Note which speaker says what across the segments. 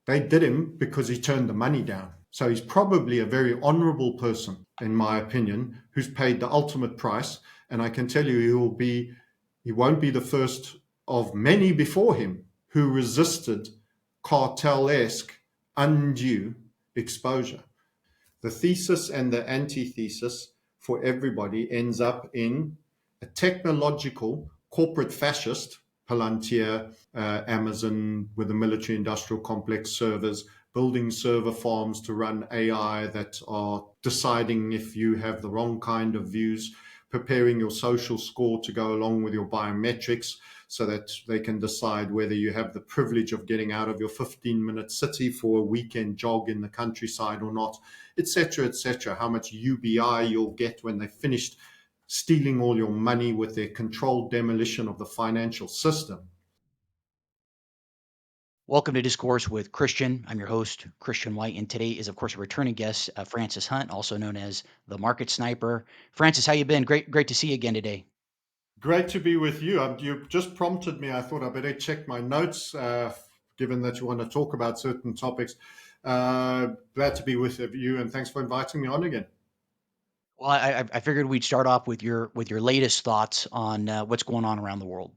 Speaker 1: They did him because he turned the money down. So he's probably a very honorable person, in my opinion, who's paid the ultimate price. And I can tell you he won't be the first of many before him who resisted cartel-esque undue exposure. The thesis and the antithesis for everybody ends up in a technological corporate fascist, Palantir, Amazon with the military industrial complex servers, building server farms to run AI that are deciding if you have the wrong kind of views, preparing your social score to go along with your biometrics so that they can decide whether you have the privilege of getting out of your 15-minute city for a weekend jog in the countryside or not, etc., etc., how much UBI you'll get when they've finished stealing all your money with their controlled demolition of the financial system.
Speaker 2: Welcome to Discourse with Christian. I'm your host, Christian White, and today is, of course, a returning guest, Francis Hunt, also known as the Market Sniper. Francis, how you been? Great to see you again today.
Speaker 1: Great to be with you. You just prompted me. I thought I better check my notes, given that you want to talk about certain topics. Glad to be with you, and thanks for inviting me on again.
Speaker 2: Well, I figured we'd start off with your latest thoughts on what's going on around the world.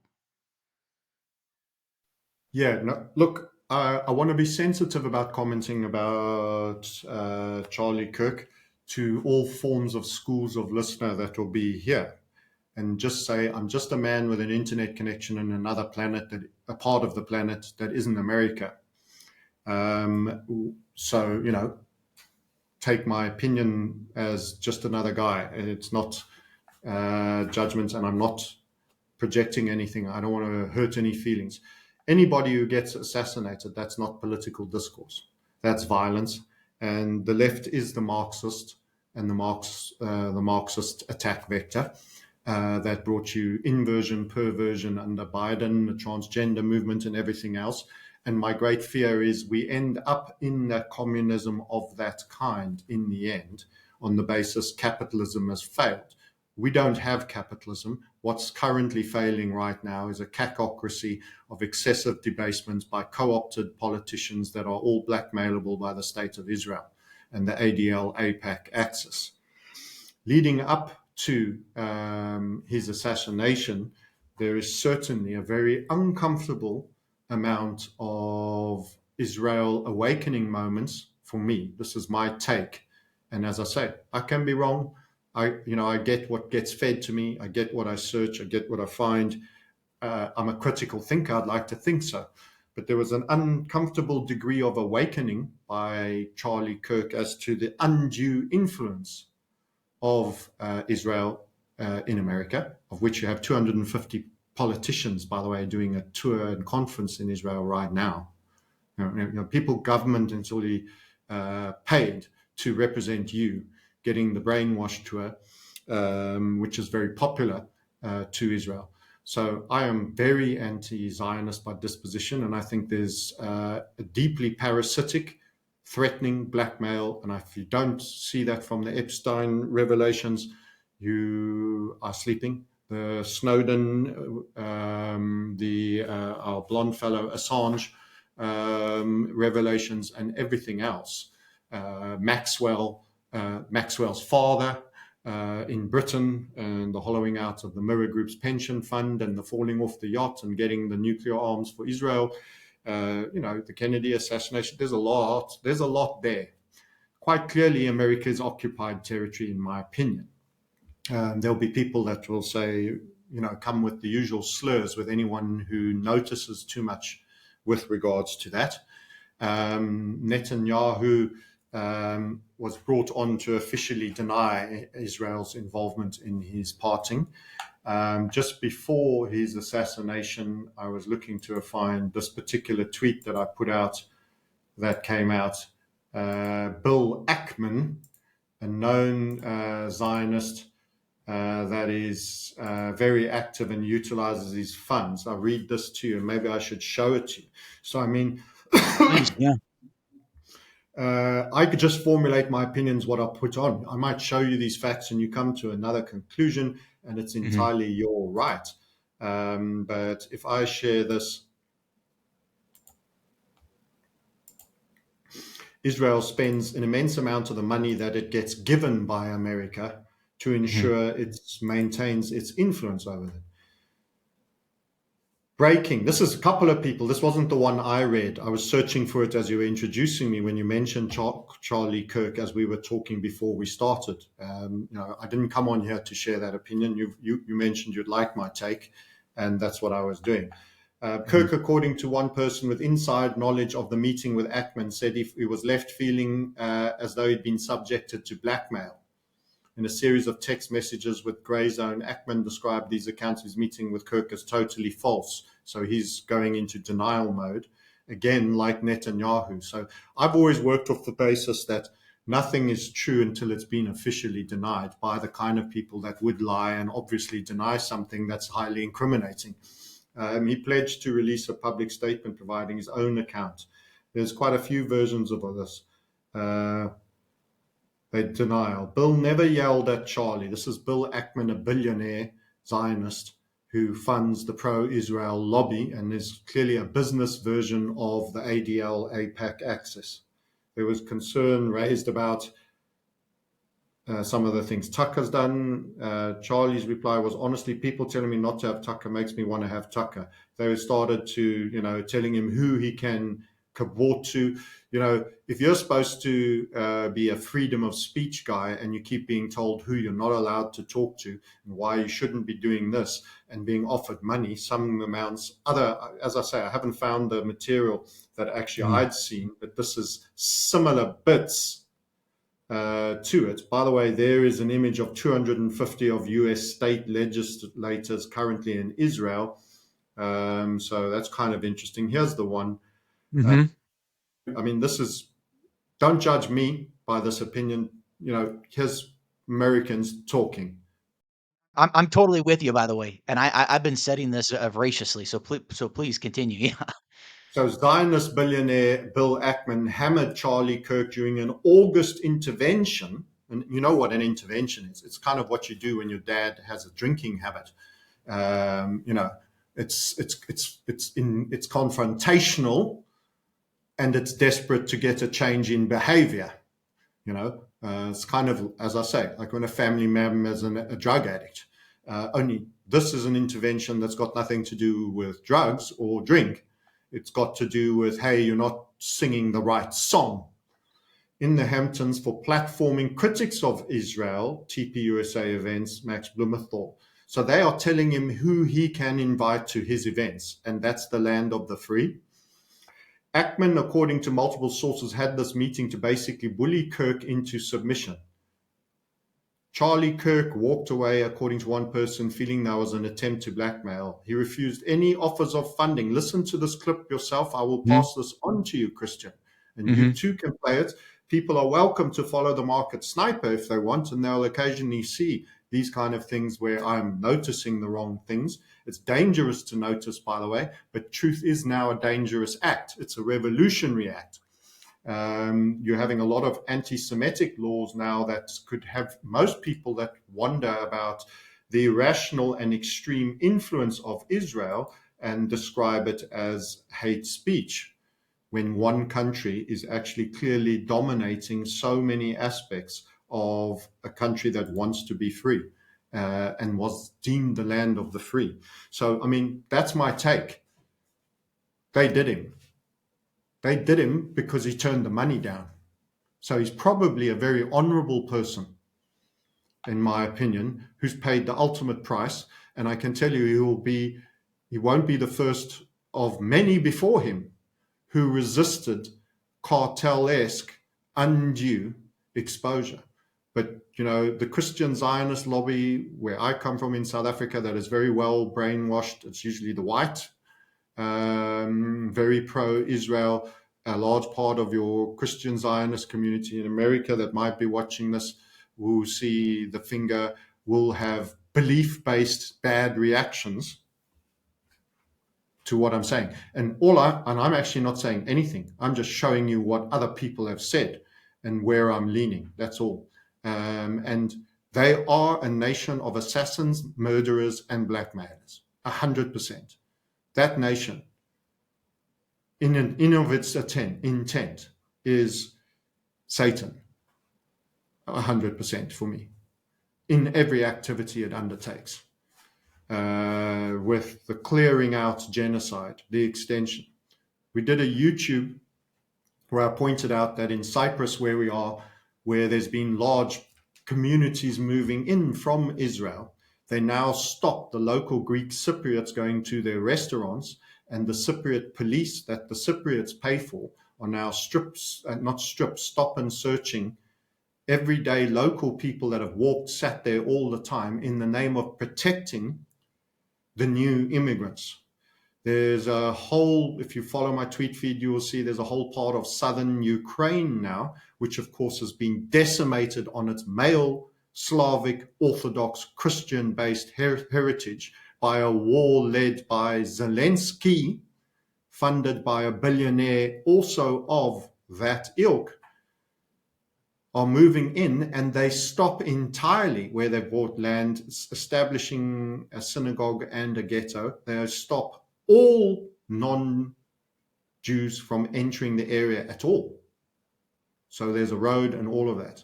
Speaker 1: Yeah, no, look, I want to be sensitive about commenting about Charlie Kirk to all forms of schools of listener that will be here, and just say I'm just a man with an internet connection in another planet, that a part of the planet that isn't America. So take my opinion as just another guy. It's not judgment, and I'm not projecting anything. I don't want to hurt any feelings. Anybody who gets assassinated, that's not political discourse. That's violence. And the left is the Marxist and the Marxist attack vector that brought you inversion, perversion under Biden, the transgender movement, and everything else. And my great fear is we end up in that communism of that kind in the end, on the basis capitalism has failed. We don't have capitalism. What's currently failing right now is a cacocracy of excessive debasement by co-opted politicians that are all blackmailable by the state of Israel and the ADL APAC axis. Leading up to his assassination, there is certainly a very uncomfortable amount of Israel awakening moments for me. This is my take. And as I say, I can be wrong. I get what gets fed to me. I get what I search. I get what I find. I'm a critical thinker. I'd like to think so. But there was an uncomfortable degree of awakening by Charlie Kirk as to the undue influence of Israel in America, of which you have 250 politicians, by the way, doing a tour and conference in Israel right now. People, government, and solely paid to represent you, getting the brainwash tour, which is very popular to Israel. So I am very anti-Zionist by disposition, and I think there's a deeply parasitic, threatening blackmail. And if you don't see that from the Epstein revelations, you are sleeping. The Snowden, our blonde fellow Assange revelations, and everything else. Maxwell's father in Britain, and the hollowing out of the Mirror Group's pension fund, and the falling off the yacht and getting the nuclear arms for Israel. The Kennedy assassination. There's a lot there. Quite clearly, America is occupied territory, in my opinion. There'll be people that will say, come with the usual slurs with anyone who notices too much with regards to that. Netanyahu was brought on to officially deny Israel's involvement in his parting. Just before his assassination, I was looking to find this particular tweet that I put out that came out. Bill Ackman, a known Zionist that is very active and utilizes his funds. I'll read this to you, and maybe I should show it to you. So, I mean,
Speaker 2: Please, yeah.
Speaker 1: I could just formulate my opinions, what I put on. I might show you these facts and you come to another conclusion, and it's entirely your right. But if I share this, Israel spends an immense amount of the money that it gets given by America to ensure it maintains its influence over them. Breaking. This is a couple of people. This wasn't the one I read. I was searching for it as you were introducing me when you mentioned Charlie Kirk as we were talking before we started. I didn't come on here to share that opinion. You mentioned you'd like my take, and that's what I was doing. Kirk, according to one person with inside knowledge of the meeting with Ackman, said he was left feeling as though he'd been subjected to blackmail. In a series of text messages with Grey Zone, Ackman described these accounts of his meeting with Kirk as totally false. So he's going into denial mode, again, like Netanyahu. So I've always worked off the basis that nothing is true until it's been officially denied by the kind of people that would lie and obviously deny something that's highly incriminating. He pledged to release a public statement providing his own account. There's quite a few versions of this. Denial. Bill never yelled at Charlie. This is Bill Ackman, a billionaire Zionist who funds the pro-Israel lobby and is clearly a business version of the ADL APAC axis. There was concern raised about some of the things Tucker's done. Charlie's reply was, honestly, people telling me not to have Tucker makes me want to have Tucker. They started to, telling him who he can cabort to. If you're supposed to be a freedom of speech guy and you keep being told who you're not allowed to talk to and why you shouldn't be doing this and being offered money, some amounts, as I say, I haven't found the material that actually I'd seen, but this is similar bits to it. By the way, there is an image of 250 of US state legislators currently in Israel. So that's kind of interesting. Here's the one. This is, don't judge me by this opinion. Here's Americans talking.
Speaker 2: I'm totally with you, by the way, and I've been setting this voraciously. So please continue. Yeah.
Speaker 1: So Zionist billionaire Bill Ackman hammered Charlie Kirk during an August intervention. And you know what an intervention is. It's kind of what you do when your dad has a drinking habit. It's confrontational and it's desperate to get a change in behavior. It's kind of, as I say, like when a family member is a drug addict. Only this is an intervention that's got nothing to do with drugs or drink. It's got to do with, hey, you're not singing the right song. In the Hamptons for platforming critics of Israel, TPUSA events, Max Blumenthal. So they are telling him who he can invite to his events, and that's the land of the free. Ackman, according to multiple sources, had this meeting to basically bully Kirk into submission. Charlie Kirk walked away, according to one person, feeling there was an attempt to blackmail. He refused any offers of funding. Listen to this clip yourself. I will pass this on to you, Christian, and you too can play it. People are welcome to follow the market sniper if they want, and they'll occasionally see these kind of things where I'm noticing the wrong things. It's dangerous to notice, by the way, but truth is now a dangerous act. It's a revolutionary act. You're having a lot of anti-Semitic laws now that could have most people that wonder about the irrational and extreme influence of Israel and describe it as hate speech, when one country is actually clearly dominating so many aspects of a country that wants to be free and was deemed the land of the free. So, that's my take. They did him. They did him because he turned the money down. So he's probably a very honorable person, in my opinion, who's paid the ultimate price. And I can tell you he won't be the first of many before him who resisted cartel-esque, undue exposure. But, the Christian Zionist lobby, where I come from in South Africa, that is very well brainwashed. It's usually the white, very pro-Israel. A large part of your Christian Zionist community in America that might be watching this will see the finger, will have belief-based bad reactions to what I'm saying. And I'm actually not saying anything. I'm just showing you what other people have said and where I'm leaning. That's all. And they are a nation of assassins, murderers, and blackmailers. 100%. That nation, in of its intent, is Satan, 100% for me, in every activity it undertakes, with the clearing out genocide, the extension. We did a YouTube where I pointed out that in Cyprus, where we are, where there's been large communities moving in from Israel, they now stop the local Greek Cypriots going to their restaurants, and the Cypriot police that the Cypriots pay for are now not strips, stop and searching everyday local people that have sat there all the time in the name of protecting the new immigrants. There's a whole, if you follow my tweet feed, you will see there's a whole part of southern Ukraine now, which of course has been decimated on its male Slavic Orthodox Christian based heritage by a war led by Zelensky, funded by a billionaire also of that ilk, are moving in, and they stop entirely where they've bought land, establishing a synagogue and a ghetto. They stop all non-Jews from entering the area at all. So there's a road and all of that.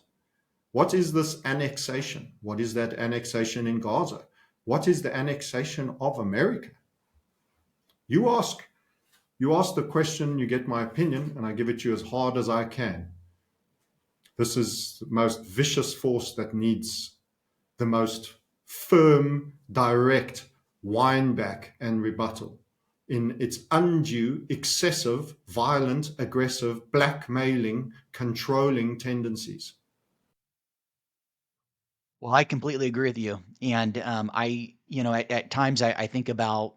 Speaker 1: What is this annexation? What is that annexation in Gaza? What is the annexation of America? You ask the question, you get my opinion, and I give it to you as hard as I can. This is the most vicious force that needs the most firm, direct wind back and rebuttal in its undue, excessive, violent, aggressive, blackmailing, controlling tendencies.
Speaker 2: Well, I completely agree with you. And at times I think about,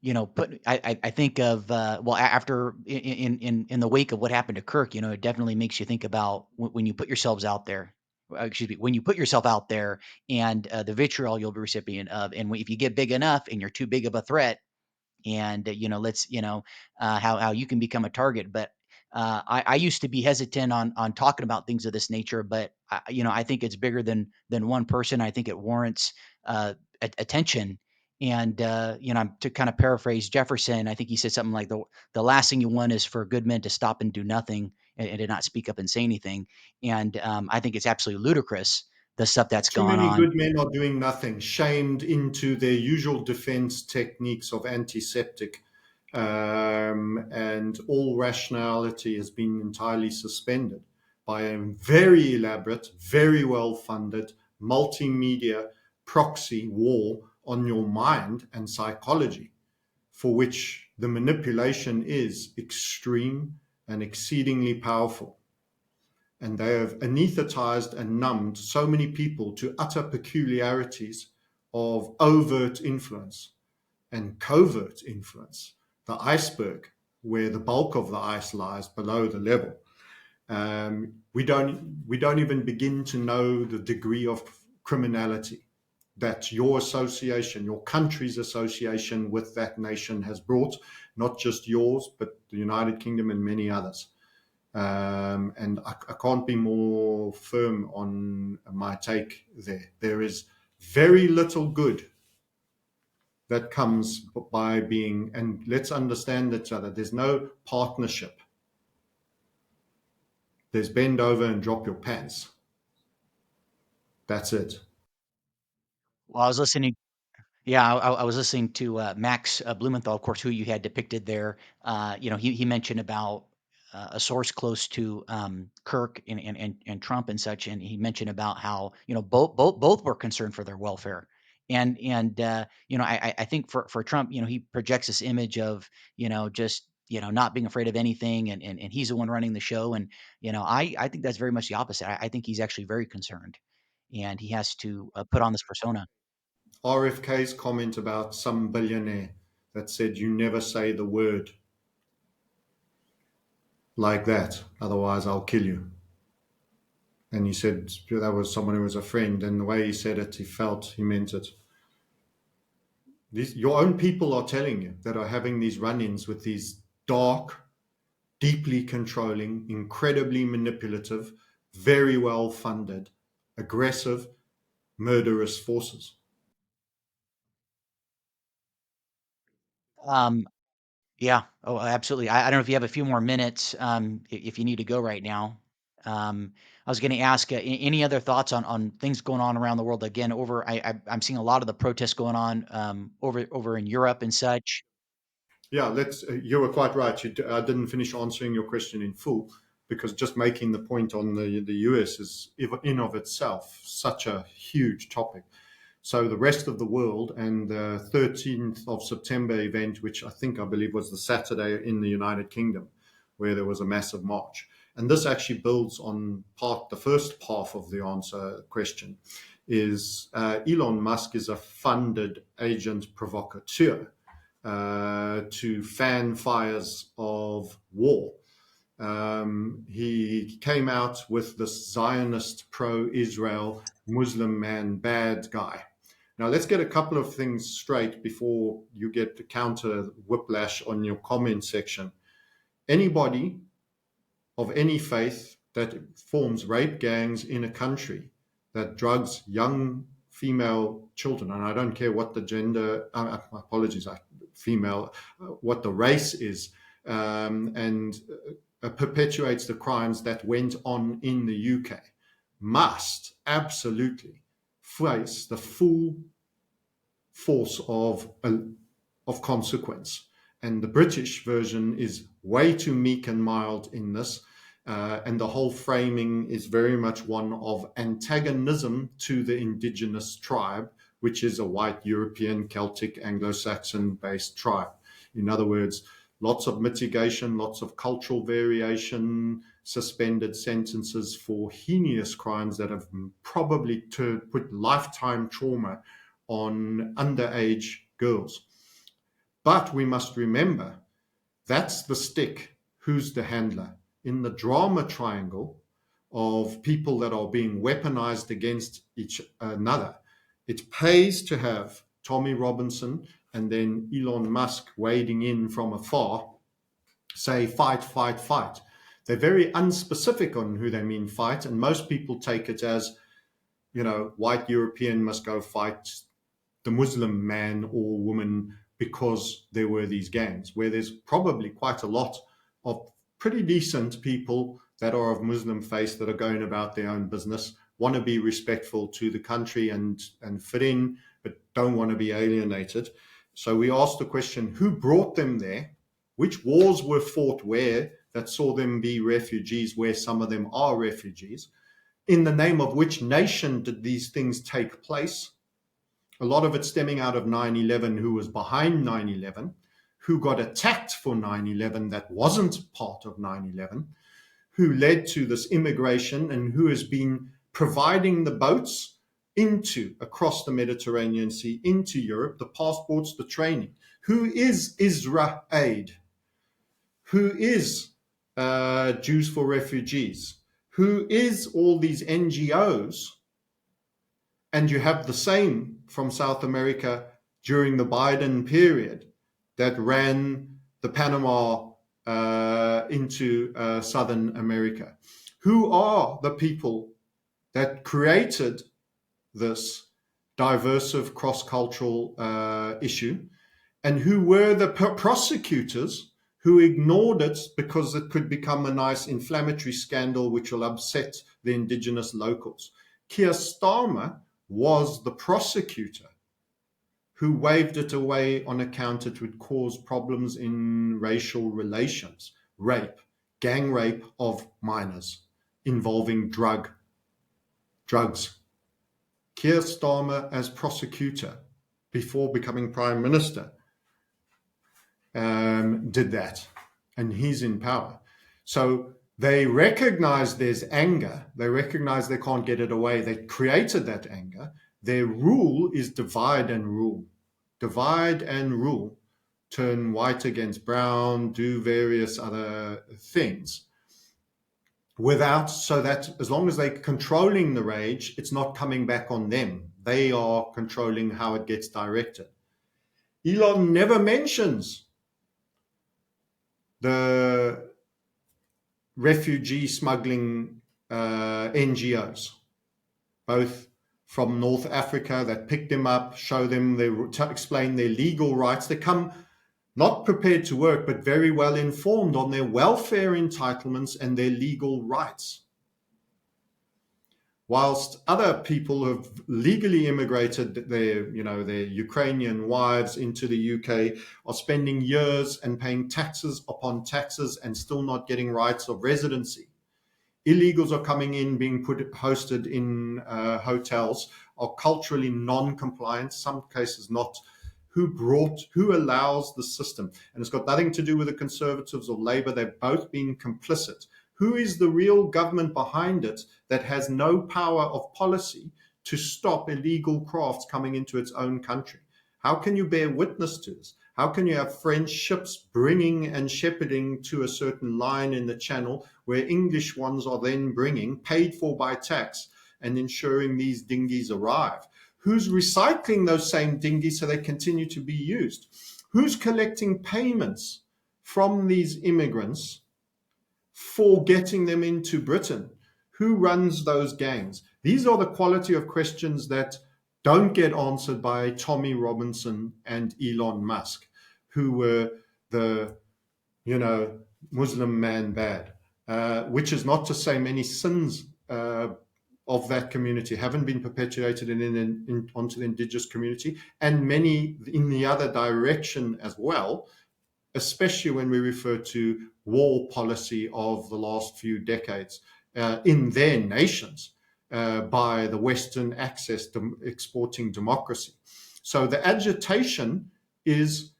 Speaker 2: I think of, after in the wake of what happened to Kirk, it definitely makes you think about when you put yourselves out there. Excuse me, when you put yourself out there and the vitriol you'll be recipient of, and if you get big enough and you're too big of a threat, and let's how you can become a target. But I used to be hesitant on talking about things of this nature, but I think it's bigger than one person. I think it warrants attention. And to kind of paraphrase Jefferson, I think he said something like the last thing you want is for good men to stop and do nothing, and to not speak up and say anything. And I think it's absolutely ludicrous, the stuff that's
Speaker 1: Too
Speaker 2: gone
Speaker 1: many
Speaker 2: on.
Speaker 1: good men are doing nothing, shamed into their usual defense techniques of antiseptic, and all rationality has been entirely suspended by a very elaborate, very well funded multimedia proxy war on your mind and psychology, for which the manipulation is extreme and exceedingly powerful. And they have anesthetized and numbed so many people to utter peculiarities of overt influence and covert influence, the iceberg, where the bulk of the ice lies below the level. We don't even begin to know the degree of criminality that your association, your country's association with that nation has brought, not just yours, but the United Kingdom and many others. And I can't be more firm on my take there. There is very little good that comes by being, and let's understand each other, there's no partnership. There's bend over and drop your pants. That's it.
Speaker 2: Well, I was listening. Yeah, I was listening to Max Blumenthal, of course, who you had depicted there. He mentioned about a source close to Kirk and Trump and such, and he mentioned about how both were concerned for their welfare. And I think for Trump, he projects this image of just not being afraid of anything, and he's the one running the show. And I think that's very much the opposite. I think he's actually very concerned, and he has to put on this persona.
Speaker 1: RFK's comment about some billionaire that said, "You never say the word like that, otherwise I'll kill you." And he said that was someone who was a friend, and the way he said it, he felt he meant it. Your own people are telling you that are having these run-ins with these dark, deeply controlling, incredibly manipulative, very well funded, aggressive, murderous forces.
Speaker 2: Um, Yeah. Oh, absolutely. I don't know if you have a few more minutes, if you need to go right now. I was going to ask any other thoughts on things going on around the world. Again, I'm seeing a lot of the protests going on over in Europe and such.
Speaker 1: Yeah, you were quite right. I didn't finish answering your question in full because just making the point on the US is in of itself such a huge topic. So the rest of the world and the 13th of September event, which I believe was the Saturday in the United Kingdom, where there was a massive march. And this actually builds on the first half of the answer question is Elon Musk is a funded agent provocateur to fan fires of war. He came out with this Zionist pro-Israel Muslim man bad guy. Now, let's get a couple of things straight before you get the counter whiplash on your comment section. Anybody of any faith that forms rape gangs in a country that drugs young female children, and I don't care what the gender, apologies, female, what the race is, and perpetuates the crimes that went on in the UK, must absolutely face the full force of consequence. And the British version is way too meek and mild in this. And the whole framing is very much one of antagonism to the indigenous tribe, which is a white European, Celtic, Anglo-Saxon based tribe. In other words, lots of mitigation, lots of cultural variation, suspended sentences for heinous crimes that have probably put lifetime trauma on underage girls. But we must remember that's the stick. Who's the handler? In the drama triangle of people that are being weaponized against each another, it pays to have Tommy Robinson and then Elon Musk wading in from afar, say, fight, fight, fight. They're very unspecific on who they mean fight, and most people take it as, white European must go fight the Muslim man or woman because there were these gangs, where there's probably quite a lot of pretty decent people that are of Muslim faith that are going about their own business, want to be respectful to the country and fit in, but don't want to be alienated. So we asked the question, who brought them there? Which wars were fought where that saw them be refugees, where some of them are refugees? In the name of which nation did these things take place? A lot of it stemming out of 9/11, who was behind 9/11, who got attacked for 9/11 that wasn't part of 9/11, who led to this immigration and who has been providing the boats across the Mediterranean Sea, into Europe, the passports, the training. Who is Israel Aid? Who is Jews for Refugees? Who is all these NGOs? And you have the same from South America during the Biden period that ran the Panama into Southern America. Who are the people that created this diversive cross-cultural issue? And who were the prosecutors who ignored it because it could become a nice inflammatory scandal which will upset the indigenous locals? Keir Starmer was the prosecutor who waved it away on account it would cause problems in racial relations, rape, gang rape of minors involving drugs. Keir Starmer, as prosecutor before becoming prime minister, did that, and he's in power. So they recognize there's anger. They recognize they can't get it away. They created that anger. Their rule is divide and rule. Divide and rule. Turn white against brown, do various other things. So that as long as they're controlling the rage, it's not coming back on them. They are controlling how it gets directed. Elon never mentions the refugee smuggling NGOs, both from North Africa that pick them up, show them, explain their legal rights. They come not prepared to work, but very well informed on their welfare entitlements and their legal rights. whilst other people who have legally immigrated their Ukrainian wives into the UK are spending years and paying taxes upon taxes and still not getting rights of residency. Illegals are coming in, being hosted in hotels, are culturally non-compliant, some cases not. Who allows the system? And it's got nothing to do with the Conservatives or Labour. They've both been complicit. Who is the real government behind it that has no power of policy to stop illegal crafts coming into its own country? How can you bear witness to this? How can you have French ships bringing and shepherding to a certain line in the channel where English ones are then bringing, paid for by tax, and ensuring these dinghies arrive? Who's recycling those same dinghies so they continue to be used? Who's collecting payments from these immigrants for getting them into Britain? Who runs those gangs? These are the quality of questions that don't get answered by Tommy Robinson and Elon Musk, who were the, Muslim man bad, which is not to say many sins of that community haven't been perpetuated onto the indigenous community, and many in the other direction as well, especially when we refer to war policy of the last few decades in their nations by the Western access to exporting democracy. So the agitation is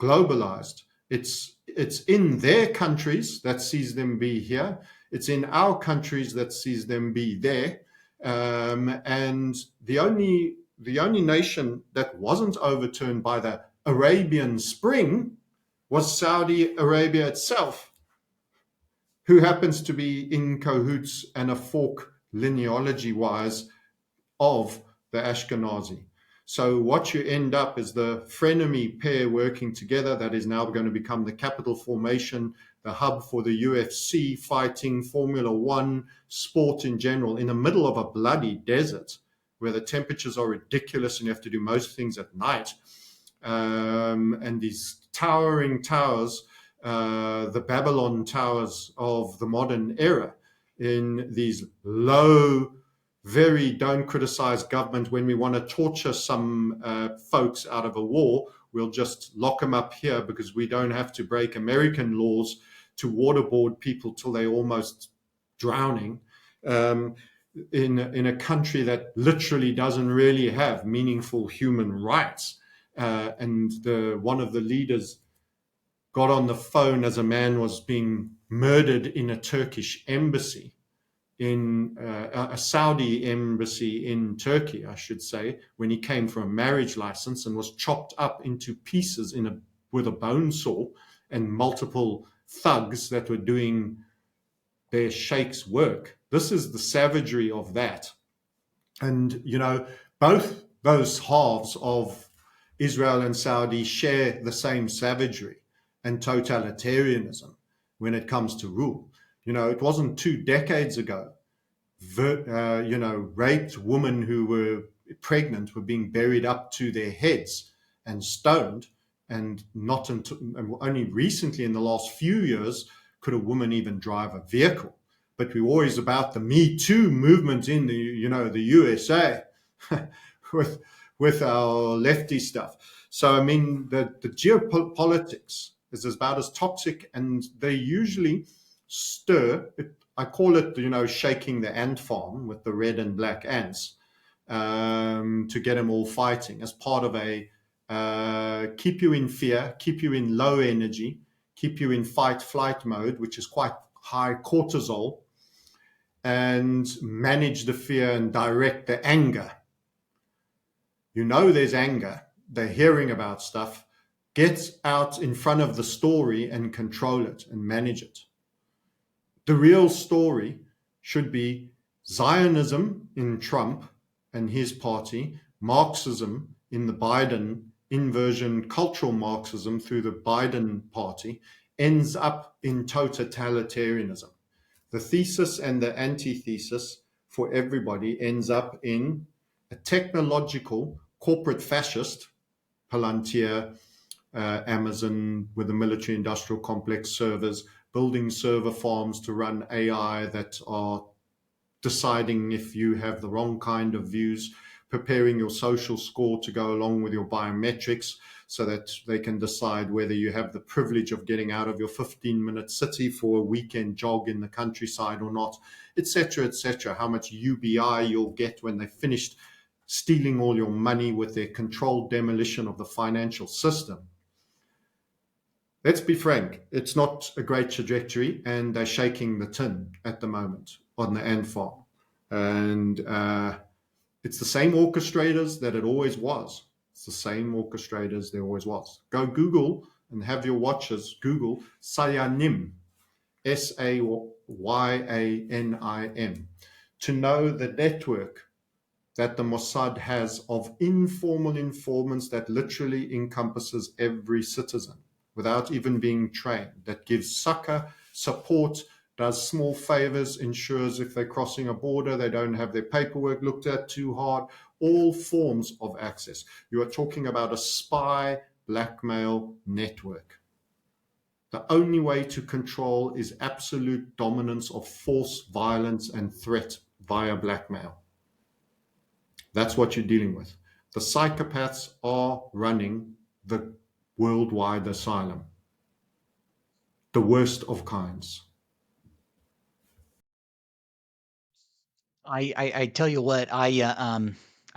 Speaker 1: globalized. It's in their countries that sees them be here. It's in our countries that sees them be there. And the only nation that wasn't overturned by the Arabian Spring was Saudi Arabia itself, who happens to be in cahoots and a fork linealogy-wise of the Ashkenazi. So what you end up is the frenemy pair working together that is now going to become the capital formation, the hub for the UFC, fighting, Formula One, sport in general, in the middle of a bloody desert where the temperatures are ridiculous and you have to do most things at night. And these towering towers, the Babylon towers of the modern era, in these low, very don't criticize government. When we want to torture some folks out of a war, we'll just lock them up here because we don't have to break American laws to waterboard people till they're almost drowning. In a country that literally doesn't really have meaningful human rights. And one of the leaders got on the phone as a man was being murdered in a Turkish embassy, in a Saudi embassy in Turkey, I should say, when he came for a marriage license and was chopped up into pieces with a bone saw, and multiple thugs that were doing their sheikh's work. This is the savagery of that. And, both those halves of Israel and Saudi share the same savagery and totalitarianism when it comes to rule. It wasn't 2 decades ago, raped women who were pregnant were being buried up to their heads and stoned, and not until only recently in the last few years could a woman even drive a vehicle. But we're always about the Me Too movement in the USA with our lefty stuff. So, the geopolitics is about as toxic, and they usually stir. I call it, shaking the ant farm with the red and black ants to get them all fighting as part of a keep you in fear, keep you in low energy, keep you in fight-flight mode, which is quite high cortisol, and manage the fear and direct the anger. There's anger. They're hearing about stuff. Get out in front of the story and control it and manage it. The real story should be Zionism in Trump and his party, Marxism in the Biden inversion, cultural Marxism through the Biden party, ends up in totalitarianism. The thesis and the antithesis for everybody ends up in a technological corporate fascist, Palantir, Amazon with the military industrial complex servers, building server farms to run AI that are deciding if you have the wrong kind of views, preparing your social score to go along with your biometrics so that they can decide whether you have the privilege of getting out of your 15-minute city for a weekend jog in the countryside or not, etc., etc., how much UBI you'll get when they've finished stealing all your money with their controlled demolition of the financial system. Let's be frank, it's not a great trajectory, and they're shaking the tin at the moment on the ant farm. And it's the same orchestrators that it always was. It's the same orchestrators there always was. Go Google and have your watchers Google Sayanim, Sayyanim, to know the network that the Mossad has of informal informants that literally encompasses every citizen without even being trained, that gives succor, support, does small favors, ensures if they're crossing a border, they don't have their paperwork looked at too hard, all forms of access. You are talking about a spy blackmail network. The only way to control is absolute dominance of force, violence, and threat via blackmail. That's what you're dealing with. The psychopaths are running the worldwide asylum, the worst of kinds.
Speaker 2: I tell you what, I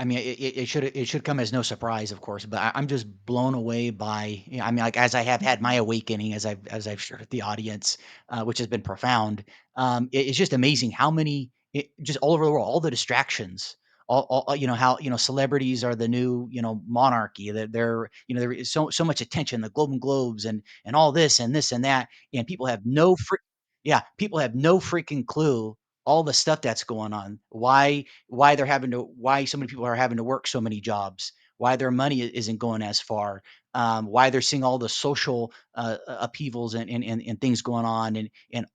Speaker 2: mean, it should come as no surprise, of course, but I'm just blown away by, I mean, like as I have had my awakening, as I've shared with the audience, which has been profound. It's just amazing how many, just all over the world, all the distractions, all how celebrities are the new monarchy. That there is so much attention, the Golden Globes and all this and this and that, and people have no yeah, people have no freaking clue all the stuff that's going on, why so many people are having to work so many jobs, why their money isn't going as far, why they're seeing all the social upheavals and things going on, and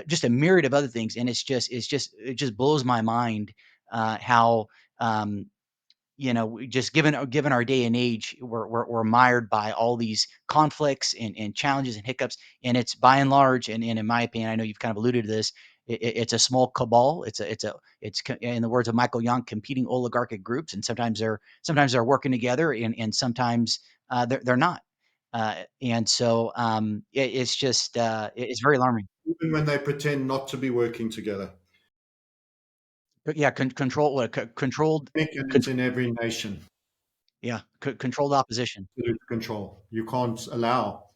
Speaker 2: just a myriad of other things. And it just blows my mind how just given our day and age, we're mired by all these conflicts and challenges and hiccups. And it's by and large, and in my opinion, I know you've kind of alluded to this, it's a small cabal. In the words of Michael Young, competing oligarchic groups, and sometimes they're working together, and sometimes they're not. And so it's just it's very alarming.
Speaker 1: Even when they pretend not to be working together.
Speaker 2: But yeah, control what controlled,
Speaker 1: And
Speaker 2: con-
Speaker 1: it's in every nation.
Speaker 2: yeah, controlled opposition.
Speaker 1: Absolute control. You can't allow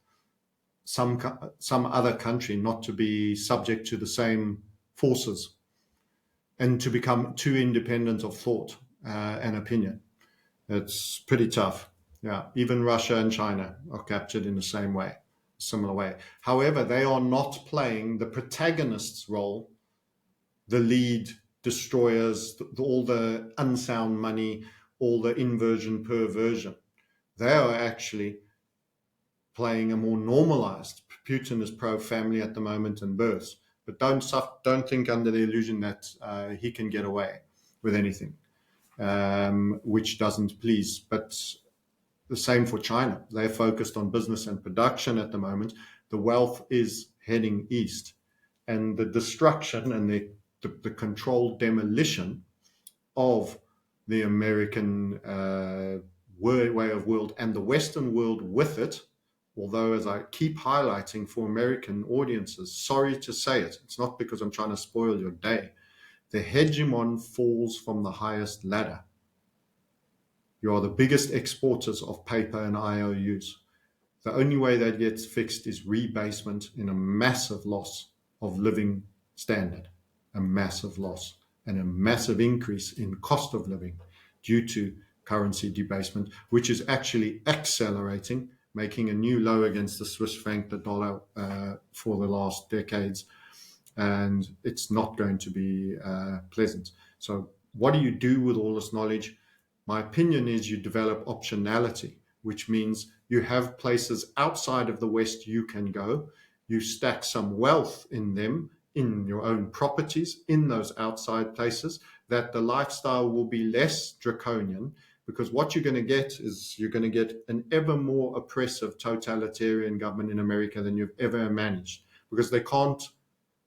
Speaker 1: some other country not to be subject to the same forces and to become too independent of thought and opinion. It's pretty tough. Yeah, even Russia and China are captured in the same way, similar way. However, they are not playing the protagonist's role, the lead destroyers, all the unsound money, all the inversion, perversion. They are actually playing a more normalized. Putin is pro-family at the moment and births, but don't think under the illusion that he can get away with anything, which doesn't please. But the same for China. They're focused on business and production at the moment. The wealth is heading east, and the destruction and the controlled demolition of the American way of world and the Western world with it. Although, as I keep highlighting for American audiences, sorry to say it, it's not because I'm trying to spoil your day. The hegemon falls from the highest ladder. You are the biggest exporters of paper and IOUs. The only way that gets fixed is rebasement in a massive loss of living standard, a massive loss, and a massive increase in cost of living due to currency debasement, which is actually accelerating, making a new low against the Swiss franc, the dollar, for the last decades. And it's not going to be pleasant. So what do you do with all this knowledge? My opinion is you develop optionality, which means you have places outside of the West you can go. You stack some wealth in them, in your own properties, in those outside places, that the lifestyle will be less draconian. Because what you're going to get is you're going to get an ever more oppressive totalitarian government in America than you've ever managed, because they can't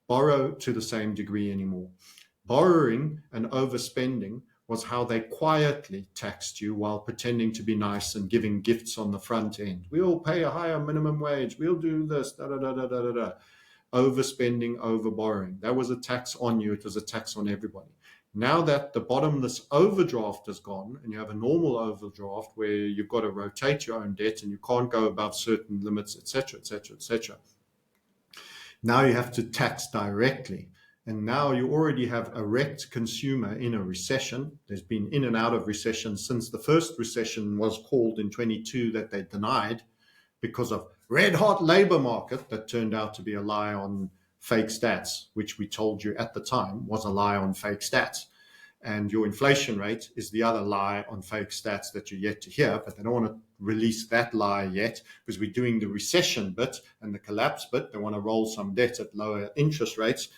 Speaker 1: borrow to the same degree anymore. Borrowing and overspending was how they quietly taxed you while pretending to be nice and giving gifts on the front end. We'll pay a higher minimum wage. We'll do this. Da, da, da, da, da, da. Overspending, over borrowing. That was a tax on you. It was a tax on everybody. Now that the bottomless overdraft is gone and you have a normal overdraft where you've got to rotate your own debt and you can't go above certain limits, etc., etc., etc. Now you have to tax directly. And now you already have a wrecked consumer in a recession. There's been in and out of recession since the first recession was called in 22 that they denied because of red hot labor market that turned out to be a lie on fake stats, which we told you at the time was a lie on fake stats. And your inflation rate is the other lie on fake stats that you're yet to hear, but they don't want to release that lie yet because we're doing the recession bit and the collapse bit. They want to roll some debt at lower interest rates,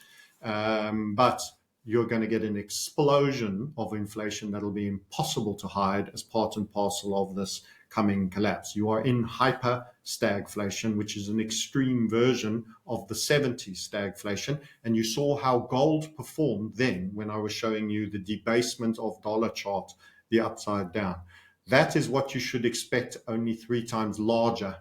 Speaker 1: but you're going to get an explosion of inflation that'll be impossible to hide as part and parcel of this coming collapse. You are in hyper stagflation, which is an extreme version of the 70s stagflation. And you saw how gold performed then when I was showing you the debasement of dollar chart, the upside down. That is what you should expect, only 3 times larger,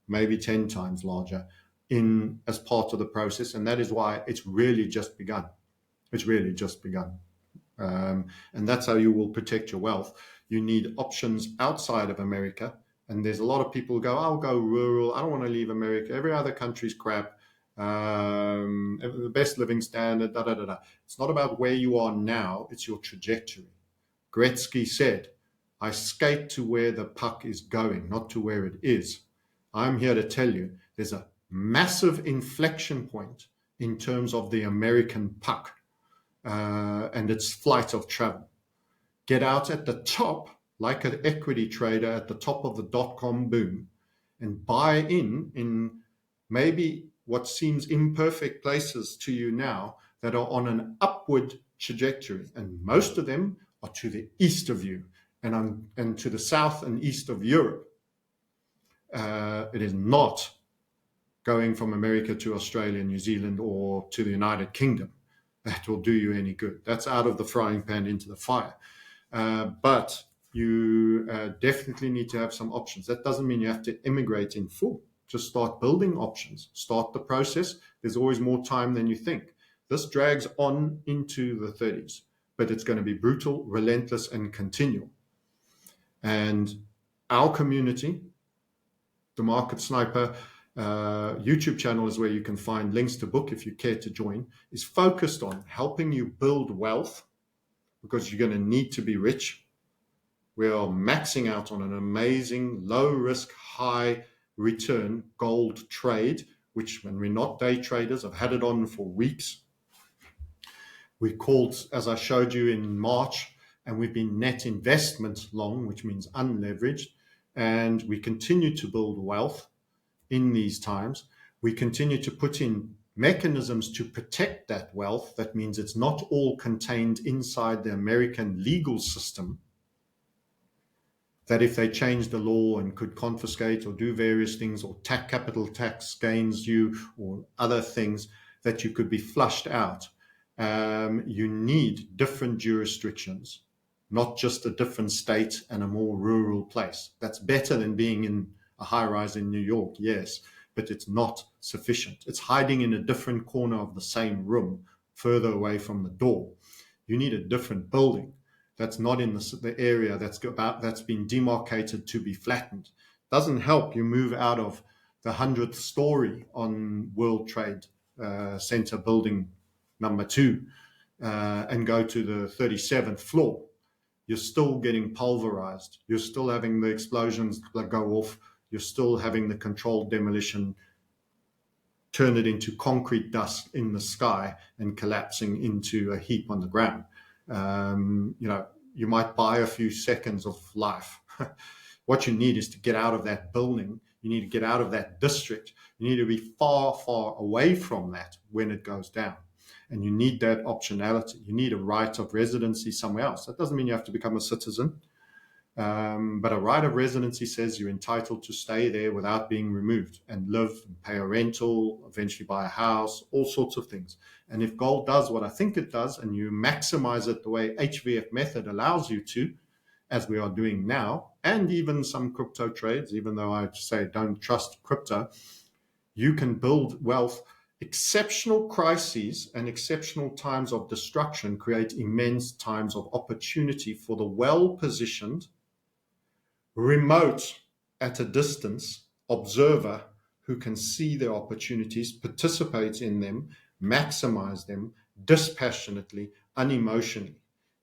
Speaker 1: maybe 10 times larger in as part of the process. And that is why it's really just begun. It's really just begun. And that's how you will protect your wealth. You need options outside of America. And there's a lot of people who go, I'll go rural. I don't want to leave America. Every other country's crap. The best living standard, da, da, da, da. It's not about where you are now. It's your trajectory. Gretzky said, I skate to where the puck is going, not to where it is. I'm here to tell you there's a massive inflection point in terms of the American puck and its flight of travel. Get out at the top, like an equity trader at the top of the dot-com boom, and buy in maybe what seems imperfect places to you now that are on an upward trajectory. And most of them are to the east of you and to the south and east of Europe. It is not going from America to Australia, New Zealand, or to the United Kingdom. That will do you any good. That's out of the frying pan into the fire. But you definitely need to have some options. That doesn't mean you have to immigrate in full. Just start building options. Start the process. There's always more time than you think. This drags on into the 30s, but it's going to be brutal, relentless, and continual. And our community, the Market Sniper YouTube channel is where you can find links to book if you care to join, is focused on helping you build wealth because you're going to need to be rich. We are maxing out on an amazing low risk, high return gold trade, which when we're not day traders, I've had it on for weeks. We called, as I showed you in March, and we've been net investment long, which means unleveraged, and we continue to build wealth in these times. We continue to put in mechanisms to protect that wealth. That means it's not all contained inside the American legal system, that if they change the law and could confiscate or do various things or capital tax gains you or other things, that you could be flushed out. You need different jurisdictions, not just a different state and a more rural place. That's better than being in a high-rise in New York, yes, but it's not sufficient. It's hiding in a different corner of the same room, further away from the door. You need a different building that's not in the area that's been demarcated to be flattened. Doesn't help you move out of the 100th story on World Trade Center building number 2 and go to the 37th floor. You're still getting pulverized. You're still having the explosions that go off. You're still having the controlled demolition turn it into concrete dust in the sky and collapsing into a heap on the ground. You might buy a few seconds of life. What you need is to get out of that building. You need to get out of that district. You need to be far, far away from that when it goes down. And you need that optionality. You need a right of residency somewhere else. That doesn't mean you have to become a citizen. But a right of residency says you're entitled to stay there without being removed and live and pay a rental, eventually buy a house, all sorts of things. And if gold does what I think it does, and you maximize it the way HVF method allows you to, as we are doing now, and even some crypto trades, even though I say don't trust crypto, you can build wealth. Exceptional crises and exceptional times of destruction create immense times of opportunity for the well-positioned, remote, at a distance observer who can see their opportunities, participate in them, maximize them dispassionately, unemotionally.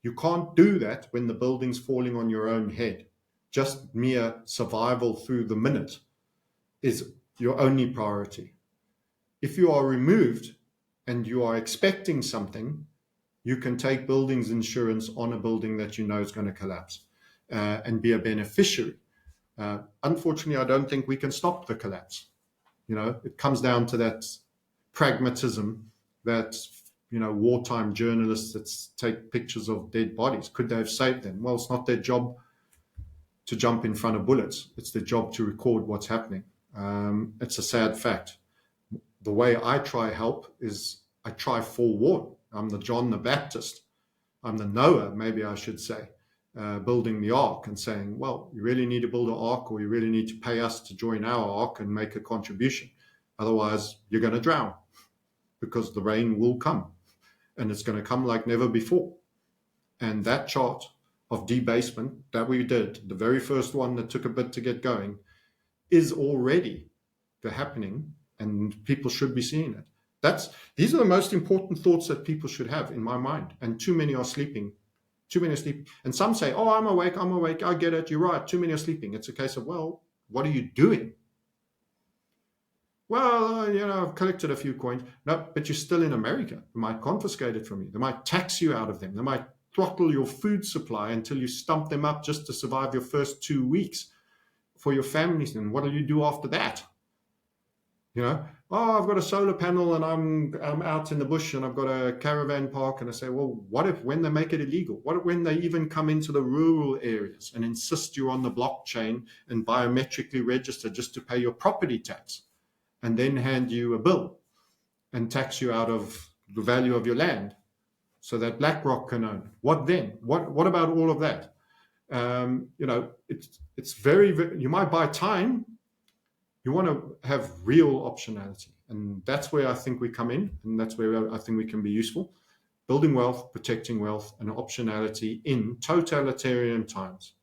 Speaker 1: You can't do that when the building's falling on your own head. Just mere survival through the minute is your only priority. If you are removed and you are expecting something, you can take buildings insurance on a building that you know is going to collapse and be a beneficiary. Unfortunately, I don't think we can stop the collapse. It comes down to that pragmatism that, wartime journalists that take pictures of dead bodies. Could they have saved them? Well, it's not their job to jump in front of bullets. It's their job to record what's happening. It's a sad fact. The way I try help is I try forewarn. I'm the John the Baptist. I'm the Noah, maybe I should say, building the ark and saying, well, you really need to build an ark, or you really need to pay us to join our ark and make a contribution. Otherwise, you're going to drown, because the rain will come, and it's going to come like never before. And that chart of debasement that we did, the very first one that took a bit to get going, is already happening, and people should be seeing it. These are the most important thoughts that people should have, in my mind. And too many are sleeping. Too many are sleeping. And some say, oh, I'm awake. I get it. You're right. Too many are sleeping. It's a case of, well, what are you doing? Well, I've collected a few coins. No, but you're still in America. They might confiscate it from you. They might tax you out of them. They might throttle your food supply until you stump them up just to survive your first 2 weeks for your families. And what do you do after that? I've got a solar panel and I'm out in the bush and I've got a caravan park, and I say, well, what if when they make it illegal? What if when they even come into the rural areas and insist you're on the blockchain and biometrically register just to pay your property tax, and then hand you a bill and tax you out of the value of your land so that BlackRock can own it? What then? What about all of that? It's very, very, you might buy time. You want to have real optionality. And that's where I think we come in. And that's where I think we can be useful. Building wealth, protecting wealth, and optionality in totalitarian times.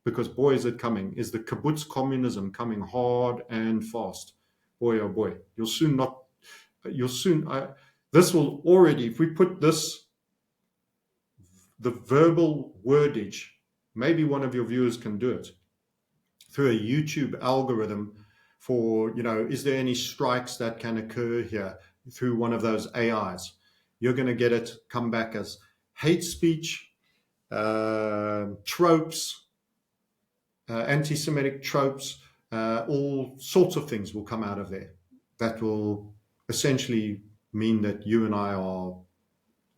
Speaker 1: Because boy, is it coming. Is the kibbutz communism coming hard and fast? Boy, oh boy. This will already, if we put the verbal wordage, maybe one of your viewers can do it, through a YouTube algorithm, for, is there any strikes that can occur here through one of those AIs? You're going to get it come back as hate speech, tropes, anti-Semitic tropes, all sorts of things will come out of there that will essentially mean that you and I are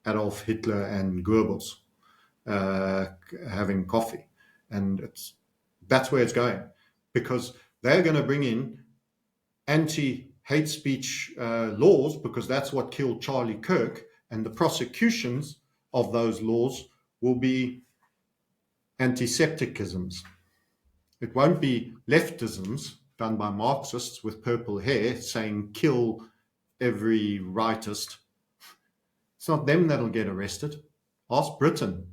Speaker 1: Adolf Hitler and Goebbels having coffee. And that's where it's going, because they're going to bring in anti-hate speech laws, because that's what killed Charlie Kirk, and the prosecutions of those laws will be anti-Septicisms. It won't be leftisms done by Marxists with purple hair saying kill every rightist. It's not them that'll get arrested. Ask Britain.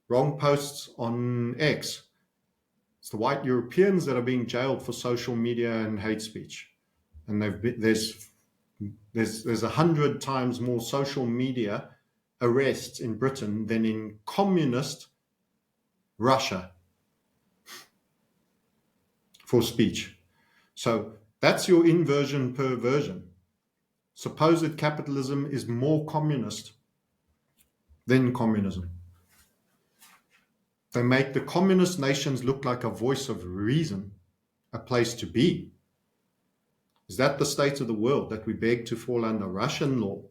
Speaker 1: Wrong posts on X. It's the white Europeans that are being jailed for social media and hate speech. And there's 100 times more social media arrests in Britain than in communist Russia for speech. So that's your inversion perversion. Supposed capitalism is more communist than communism. They make the communist nations look like a voice of reason, a place to be. Is that the state of the world, that we beg to fall under Russian law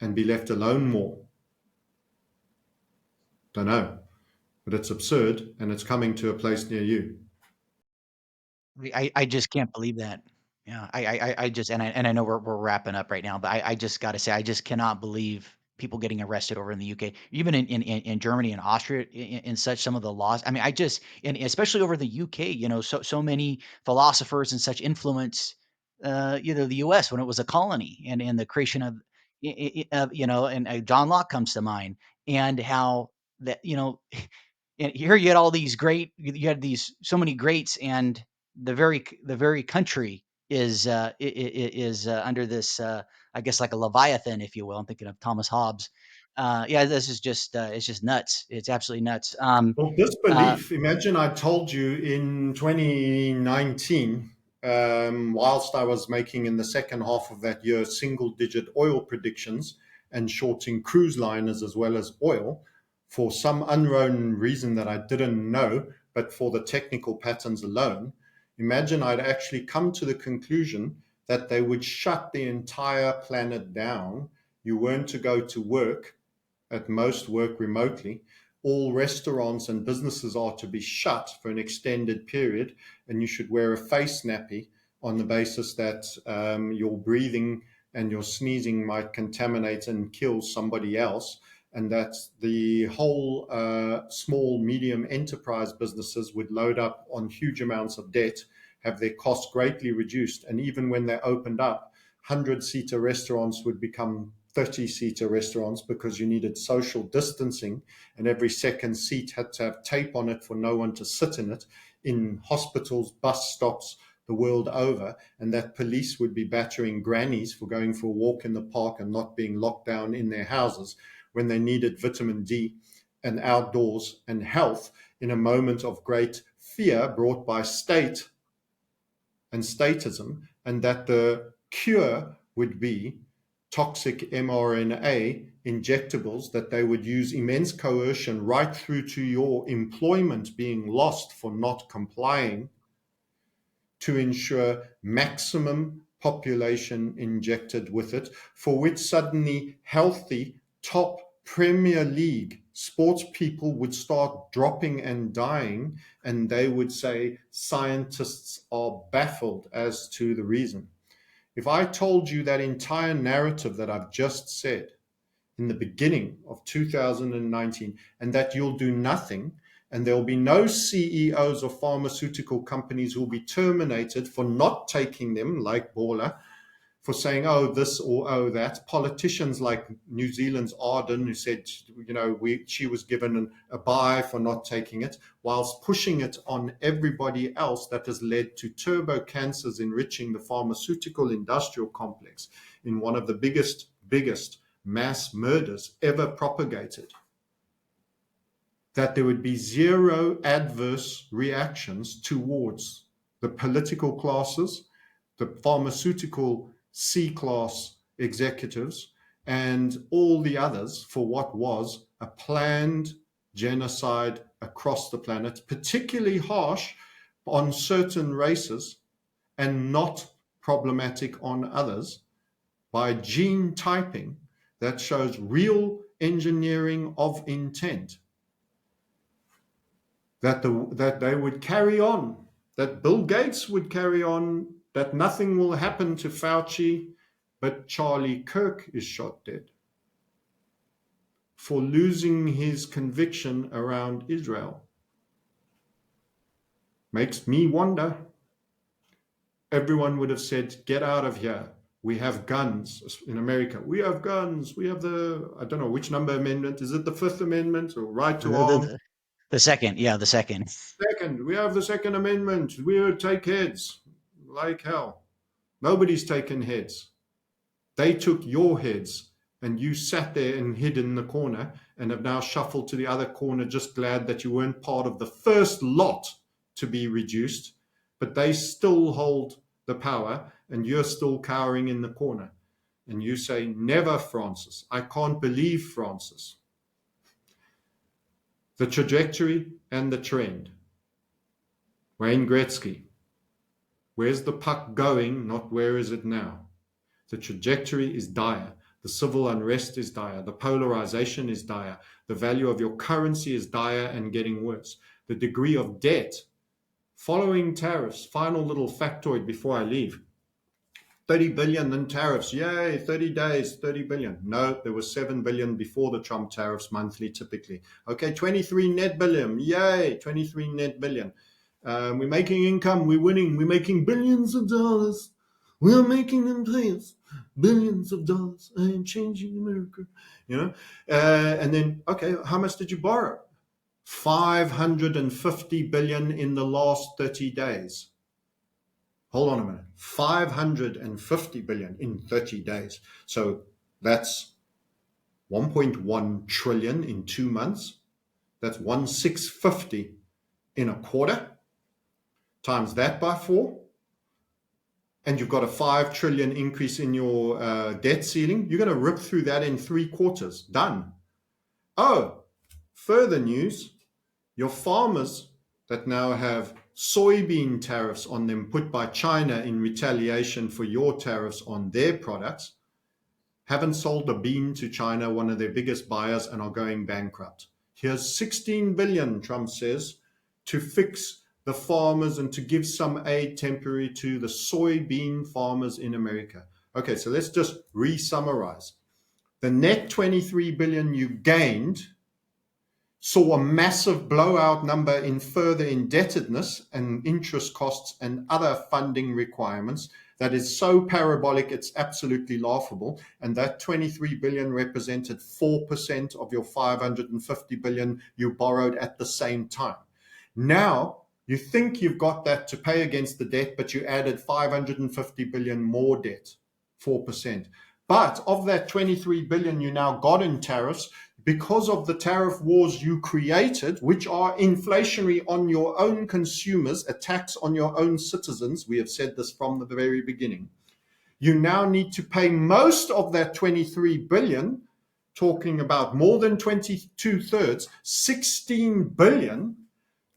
Speaker 1: and be left alone more? Don't know. but it's absurd, and it's coming to a place near you.
Speaker 2: I just can't believe that. Yeah, I just and I know we're wrapping up right now, but I just gotta say, I just cannot believe people getting arrested over in the UK, even in Germany and Austria and such, some of the laws. I mean, I just and especially over the UK, so many philosophers and such influence, the US when it was a colony and the creation of, and John Locke comes to mind, and how that, and here you had all these you had these so many greats, and the very country is under this, I guess, like a leviathan, if you will. I'm thinking of Thomas Hobbes. Yeah, this is just it's just nuts. It's absolutely nuts.
Speaker 1: Well,
Speaker 2: Uh,
Speaker 1: disbelief. Imagine I told you in 2019, whilst I was making in the second half of that year single digit oil predictions and shorting cruise liners as well as oil for some unknown reason that I didn't know, but for the technical patterns alone. Imagine I'd actually come to the conclusion that they would shut the entire planet down. You weren't to go to work, at most work remotely. All restaurants and businesses are to be shut for an extended period, and you should wear a face nappy on the basis that your breathing and your sneezing might contaminate and kill somebody else, and that the whole small, medium enterprise businesses would load up on huge amounts of debt, have their costs greatly reduced, and even when they opened up, 100-seater restaurants would become 30-seater restaurants because you needed social distancing, and every second seat had to have tape on it for no one to sit in it, in hospitals, bus stops the world over, and that police would be battering grannies for going for a walk in the park and not being locked down in their houses when they needed vitamin D and outdoors and health in a moment of great fear brought by state and statism, and that the cure would be toxic mRNA injectables, that they would use immense coercion right through to your employment being lost for not complying to ensure maximum population injected with it, for which suddenly healthy top Premier League sports people would start dropping and dying, and they would say scientists are baffled as to the reason. If I told you that entire narrative that I've just said in the beginning of 2019, and that you'll do nothing, and there'll be no CEOs of pharmaceutical companies who will be terminated for not taking them, like Borla, for saying, oh, this or oh, that. Politicians like New Zealand's Ardern, who said, she was given a buy for not taking it, whilst pushing it on everybody else, that has led to turbo cancers enriching the pharmaceutical industrial complex in one of the biggest mass murders ever propagated. That there would be zero adverse reactions towards the political classes, the pharmaceutical C-class executives, and all the others for what was a planned genocide across the planet, particularly harsh on certain races and not problematic on others, by gene typing that shows real engineering of intent, that they would carry on, that Bill Gates would carry on, that nothing will happen to Fauci, but Charlie Kirk is shot dead for losing his conviction around Israel. Makes me wonder. Everyone would have said, get out of here. We have guns in America. We have guns. We have I don't know which number amendment. Is it the Fifth Amendment or right to
Speaker 2: the, the,
Speaker 1: arm?
Speaker 2: the the second, yeah, the second.
Speaker 1: Second, we have the Second Amendment. We will take heads like hell. Nobody's taken heads. They took your heads, and you sat there and hid in the corner and have now shuffled to the other corner, just glad that you weren't part of the first lot to be reduced. But they still hold the power, and you're still cowering in the corner. And you say, never, Francis. I can't believe, Francis. The trajectory and the trend. Wayne Gretzky. Where's the puck going, not where is it now? The trajectory is dire. The civil unrest is dire. The polarization is dire. The value of your currency is dire and getting worse. The degree of debt following tariffs, final little factoid before I leave. 30 billion in tariffs. Yay, 30 days, 30 billion. No, there was 7 billion before the Trump tariffs monthly typically. Okay, 23 net billion. Yay, 23 net billion. We're making income, we're winning, we're making billions of dollars. We're making them pay us billions of dollars. I am changing America. You know, and then, okay, how much did you borrow? 550 billion in the last 30 days. Hold on a minute. 550 billion in 30 days. So that's 1.1 trillion in 2 months. That's 1,650 in a quarter. Times that by 4. And you've got a 5 trillion increase in your debt ceiling. You're going to rip through that in 3 quarters. Done. Oh, further news. Your farmers that now have soybean tariffs on them put by China in retaliation for your tariffs on their products haven't sold a bean to China, one of their biggest buyers, and are going bankrupt. Here's 16 billion, Trump says, to fix the farmers and to give some aid temporary to the soybean farmers in America. Okay, so let's just re-summarize. The net 23 billion you gained saw a massive blowout number in further indebtedness and interest costs and other funding requirements that is so parabolic it's absolutely laughable. And that 23 billion represented 4% of your 550 billion you borrowed at the same time. Now you think you've got that to pay against the debt, but you added 550 billion more debt, 4%. But of that 23 billion you now got in tariffs, because of the tariff wars you created, which are inflationary on your own consumers, a tax on your own citizens, we have said this from the very beginning, you now need to pay most of that 23 billion, talking about more than 22/3, 16 billion,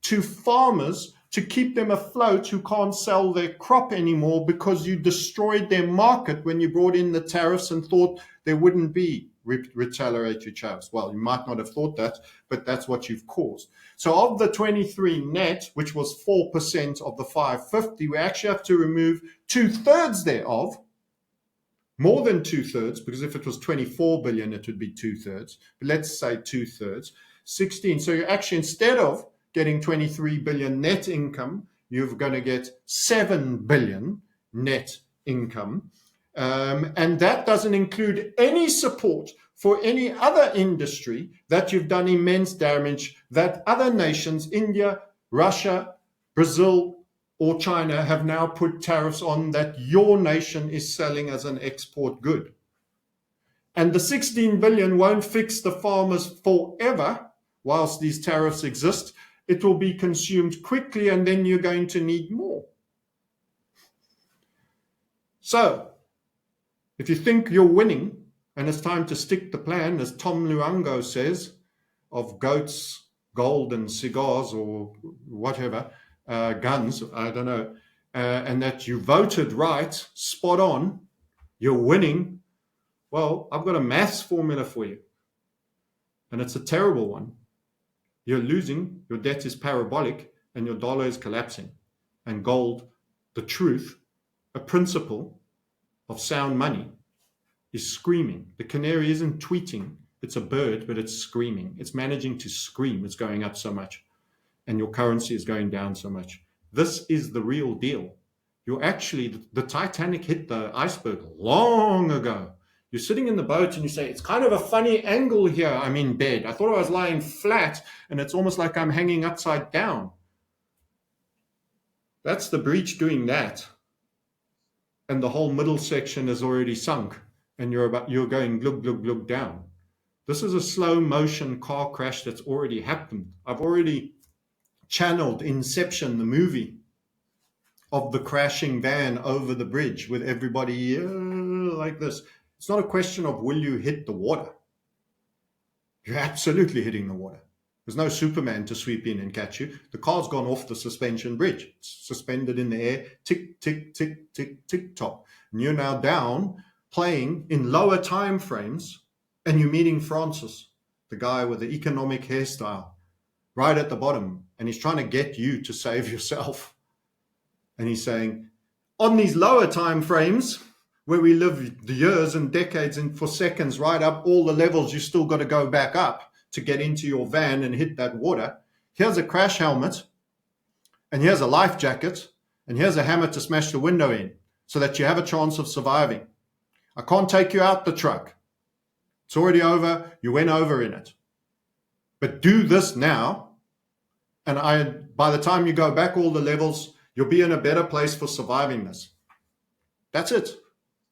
Speaker 1: to farmers to keep them afloat who can't sell their crop anymore because you destroyed their market when you brought in the tariffs and thought there wouldn't be retaliatory tariffs. Well, you might not have thought that, but that's what you've caused. So of the 23 net, which was 4% of the 550, we actually have to remove 2/3 thereof, more than 2/3, because if it was 24 billion, it would be 2/3. But let's say 2/3, 16. So you're actually, instead of getting 23 billion net income, you're going to get 7 billion net income. And that doesn't include any support for any other industry that you've done immense damage, that other nations, India, Russia, Brazil, or China, have now put tariffs on that your nation is selling as an export good. And the 16 billion won't fix the farmers forever whilst these tariffs exist. It will be consumed quickly, and then you're going to need more. So, if you think you're winning, and it's time to stick the plan, as Tom Luongo says, of goats, gold, and cigars, or whatever, guns, I don't know, and that you voted right, spot on, you're winning, well, I've got a maths formula for you. And it's a terrible one. You're losing, your debt is parabolic, and your dollar is collapsing. And gold, the truth, a principle of sound money, is screaming. The canary isn't tweeting, it's a bird, but it's screaming. It's managing to scream, it's going up so much. And your currency is going down so much. This is the real deal. You're actually, the Titanic hit the iceberg long ago. You're sitting in the boat and you say, it's kind of a funny angle here. I'm in bed. I thought I was lying flat and it's almost like I'm hanging upside down. That's the breach doing that. And the whole middle section is already sunk and you're going glug, glug, glug down. This is a slow motion car crash that's already happened. I've already channeled Inception, the movie, of the crashing van over the bridge with everybody like this. It's not a question of will you hit the water. You're absolutely hitting the water. There's no Superman to sweep in and catch you. The car's gone off the suspension bridge. It's suspended in the air, tick, tick, tick, tick, tick, top. And you're now down playing in lower time frames, and you're meeting Francis, the guy with the economic hairstyle, right at the bottom, and he's trying to get you to save yourself. And he's saying, on these lower time frames, where we live the years and decades and for seconds, right up all the levels you still got to go back up to get into your van and hit that water, here's a crash helmet, and here's a life jacket, and here's a hammer to smash the window in so that you have a chance of surviving. I can't take you out the truck. It's already over. You went over in it. But do this now, and by the time you go back all the levels, you'll be in a better place for surviving this. That's it.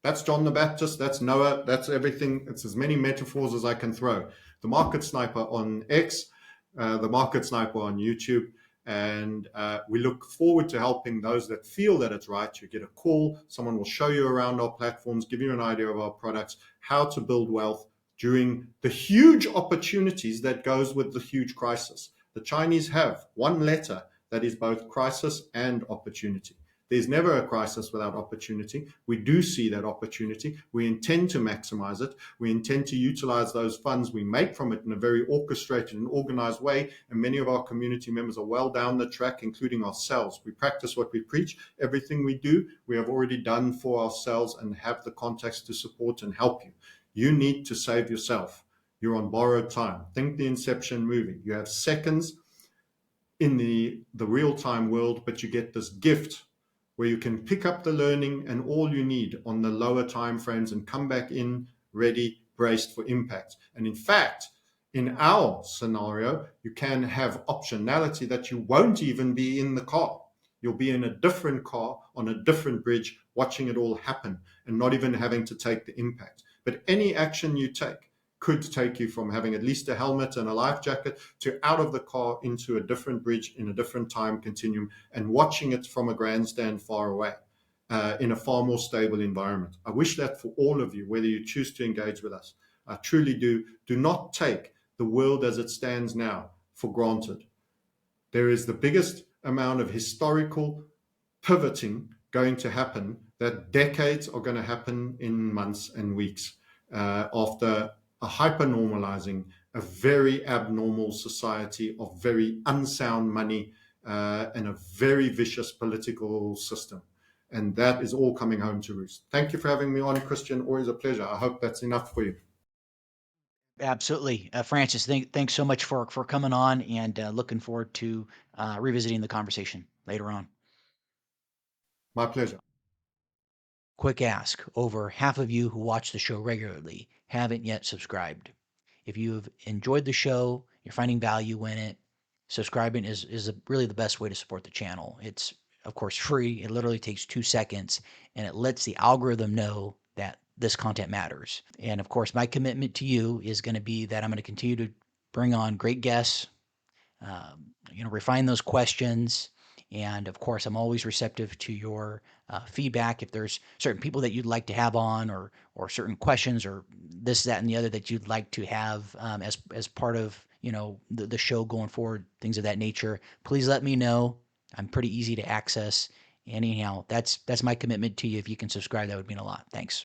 Speaker 1: That's John the Baptist. That's Noah. That's everything. It's as many metaphors as I can throw. The Market Sniper on X, the Market Sniper on YouTube. And we look forward to helping those that feel that it's right. You get a call. Someone will show you around our platforms, give you an idea of our products, how to build wealth during the huge opportunities that goes with the huge crisis. The Chinese have one letter that is both crisis and opportunity. There's never a crisis without opportunity. We do see that opportunity. We intend to maximize it. We intend to utilize those funds we make from it in a very orchestrated and organized way. And many of our community members are well down the track, including ourselves. We practice what we preach. Everything we do, we have already done for ourselves and have the context to support and help you. You need to save yourself. You're on borrowed time. Think the Inception movie. You have seconds in the real-time world, but you get this gift where you can pick up the learning and all you need on the lower time frames and come back in ready, braced for impact. And in fact, in our scenario, you can have optionality that you won't even be in the car. You'll be in a different car on a different bridge, watching it all happen and not even having to take the impact. But any action you take could take you from having at least a helmet and a life jacket to out of the car into a different bridge in a different time continuum and watching it from a grandstand far away in a far more stable environment. I wish that for all of you, whether you choose to engage with us. I truly do. Do not take the world as it stands now for granted. There is the biggest amount of historical pivoting going to happen, that decades are going to happen in months and weeks after a hyper-normalizing, a very abnormal society of very unsound money and a very vicious political system. And that is all coming home to roost. Thank you for having me on, Christian. Always a pleasure. I hope that's enough for you.
Speaker 2: Absolutely. Francis, thanks so much for coming on, and looking forward to revisiting the conversation later on.
Speaker 1: My pleasure.
Speaker 2: Quick ask. Over half of you who watch the show regularly haven't yet subscribed. If you've enjoyed the show, you're finding value in it, subscribing is really the best way to support the channel. It's, of course, free. It literally takes 2 seconds, and it lets the algorithm know that this content matters. And of course, my commitment to you is going to be that I'm going to continue to bring on great guests, refine those questions. And of course, I'm always receptive to your feedback. If there's certain people that you'd like to have on, or certain questions, or this, that, and the other that you'd like to have as part of the show going forward, things of that nature, please let me know. I'm pretty easy to access. Anyhow, that's my commitment to you. If you can subscribe, that would mean a lot. Thanks.